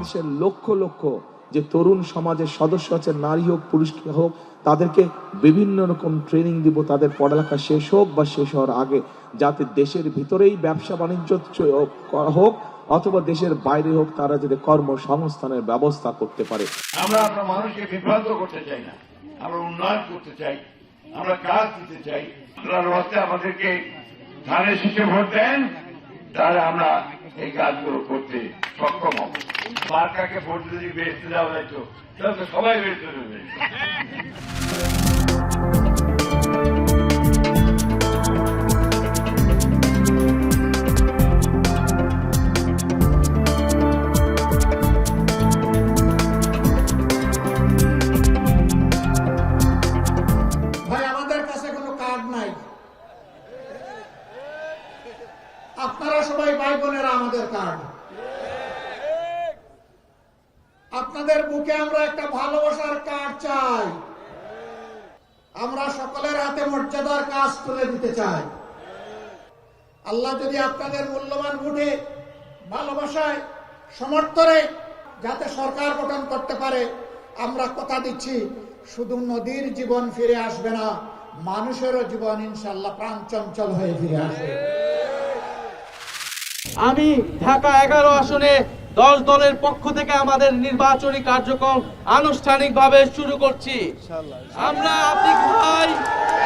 বাংলাদেশের লক্ষ লক্ষ যে তরুণ সমাজের সদস্য আছে, নারী হোক পুরুষ হোক, তাদেরকে বিভিন্ন রকম ট্রেনিং দিব, তাদের পড়ালেখা শেষ হোক বা শেষ হওয়ার আগে, যাতে দেশের ভিতরেই ব্যবসা বাণিজ্য হোক অথবা দেশের বাইরে হোক, তারা যাতে কর্মসংস্থানের ব্যবস্থা করতে পারে। আমরা আপনার মানুষকে বিভ্রান্ত করতে চাই না, আমরা উন্নয়ন করতে চাই, আমরা কাজ দিতে চাই। আল্লাহর হস্তে আমাদেরকে ধানের শীষে ভোট দেন, তাহলে আমরা এই কাজগুলো করতে সক্ষম হব। মার্কাকে ভোট যদি বেচতে দেওয়া হয়তো তাহলে তো সবাই বেচতে দেবে। আপনারা সবাই ভাই বোনেরা আমাদের কার্ড। আপনাদের বুকে আমরা একটা ভালোবাসার কার্ড চাই। আমরা সকলের হাতে মর্যাদার কাজ তুলে দিতে চাই। আল্লাহ যদি আপনাদের মূল্যবান ভোটে, ভালোবাসায়, সমর্থনে যাতে সরকার গঠন করতে পারে, আমরা কথা দিচ্ছি শুধু নদীর জীবন ফিরে আসবে না, মানুষেরও জীবন ইনশাআল্লাহ প্রাণচঞ্চল হয়ে ফিরে আসবে। আমি ঢাকা 11 আসনে 10 দলের পক্ষ থেকে আমাদের নির্বাচনী কার্যক্রম আনুষ্ঠানিকভাবে শুরু করছি। আমরা আতিক ভাই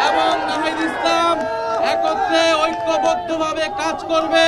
এবং নাহিদ ইসলাম একত্রে ঐক্যবদ্ধভাবে কাজ করবে।